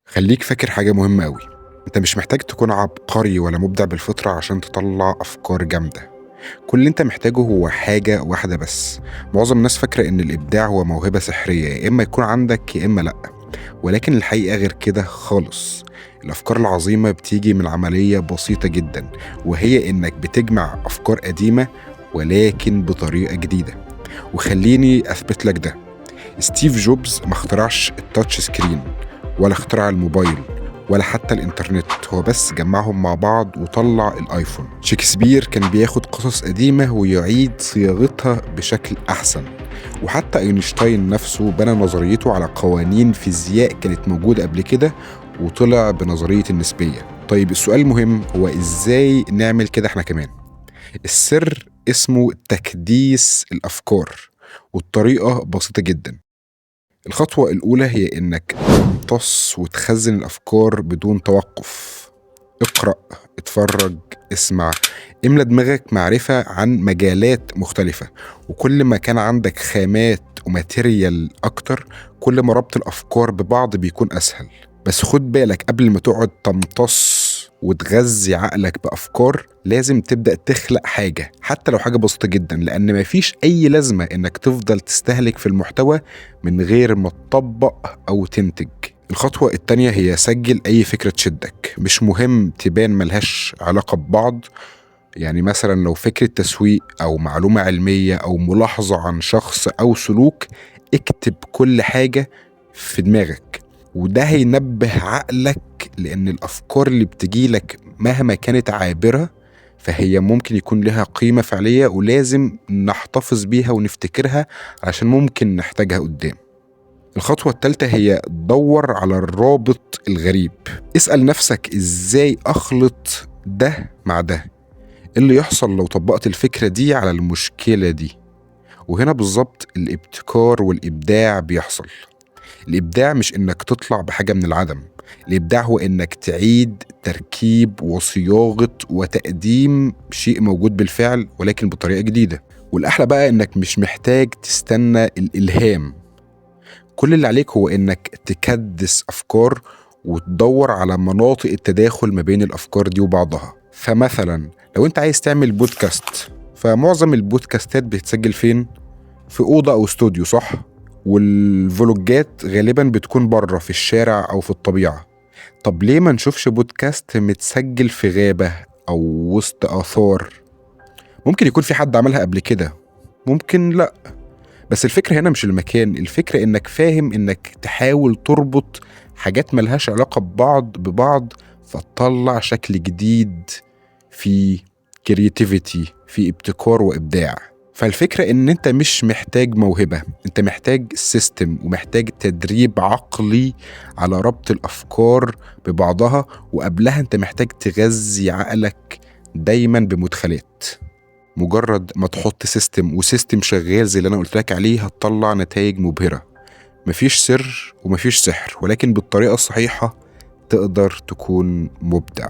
خليك فاكر حاجة مهمة أوي. أنت مش محتاج تكون عبقري ولا مبدع بالفطرة عشان تطلع أفكار جامدة. كل اللي أنت محتاجه هو حاجة واحدة بس. معظم الناس فاكرة إن الإبداع هو موهبة سحرية، يا إما يكون عندك يا إما لأ. ولكن الحقيقة غير كده خالص. الأفكار العظيمة بتيجي من عملية بسيطة جدا، وهي إنك بتجمع أفكار قديمة ولكن بطريقة جديدة. وخليني أثبت لك ده. ستيف جوبز ما اخترعش التاتش سكرين، ولا اخترع الموبايل، ولا حتى الانترنت. هو بس جمعهم مع بعض وطلع الايفون. شكسبير كان بياخد قصص قديمة ويعيد صياغتها بشكل احسن. وحتى اينشتاين نفسه بنى نظريته على قوانين فيزياء كانت موجودة قبل كده، وطلع بنظرية النسبية. طيب السؤال المهم هو ازاي نعمل كده احنا كمان؟ السر اسمه تكديس الافكار، والطريقة بسيطة جدا. الخطوة الأولى هي إنك تمتص وتخزن الأفكار بدون توقف. اقرأ، اتفرج، اسمع. املى دماغك معرفة عن مجالات مختلفة. وكل ما كان عندك خامات وماتيريال أكتر، كل ما ربط الأفكار ببعض بيكون أسهل. بس خد بالك، قبل ما تقعد تمتص وتغذي عقلك بأفكار، لازم تبدأ تخلق حاجة، حتى لو حاجة بسيطة جدا، لأن مفيش أي لازمة إنك تفضل تستهلك في المحتوى من غير ما تطبق أو تنتج. الخطوة التانية هي سجل أي فكرة تشدك. مش مهم تبان ملهاش علاقة ببعض، يعني مثلا لو فكرة تسويق أو معلومة علمية أو ملاحظة عن شخص أو سلوك، اكتب كل حاجة في دماغك. وده هينبه عقلك، لأن الأفكار اللي بتجيلك مهما كانت عابرة فهي ممكن يكون لها قيمة فعلية، ولازم نحتفظ بيها ونفتكرها عشان ممكن نحتاجها قدام. الخطوة التالتة هي دور على الرابط الغريب. اسأل نفسك ازاي اخلط ده مع ده؟ إيه اللي يحصل لو طبقت الفكرة دي على المشكلة دي؟ وهنا بالظبط الابتكار والإبداع بيحصل. الإبداع مش إنك تطلع بحاجة من العدم. الإبداع هو إنك تعيد تركيب وصياغة وتقديم شيء موجود بالفعل، ولكن بطريقة جديدة. والأحلى بقى إنك مش محتاج تستنى الإلهام. كل اللي عليك هو إنك تكدس أفكار وتدور على مناطق التداخل ما بين الأفكار دي وبعضها. فمثلا لو أنت عايز تعمل بودكاست، فمعظم البودكاستات بتتسجل فين؟ في أوضة أو استوديو، صح؟ والفلوجات غالبا بتكون بره في الشارع أو في الطبيعة. طب ليه ما نشوفش بودكاست متسجل في غابة أو وسط آثار؟ ممكن يكون في حد عملها قبل كده، ممكن لأ. بس الفكرة هنا مش المكان، الفكرة إنك فاهم إنك تحاول تربط حاجات ملهاش علاقة ببعض فتطلع شكل جديد، في كرياتيفيتي، في ابتكار وإبداع. فالفكرة إن أنت مش محتاج موهبة، أنت محتاج سيستم ومحتاج تدريب عقلي على ربط الأفكار ببعضها. وقبلها أنت محتاج تغذي عقلك دايما بمدخلات. مجرد ما تحط سيستم وسيستم شغال زي اللي أنا قلت لك عليه، هتطلع نتائج مبهرة. مفيش سر ومفيش سحر، ولكن بالطريقة الصحيحة تقدر تكون مبدع.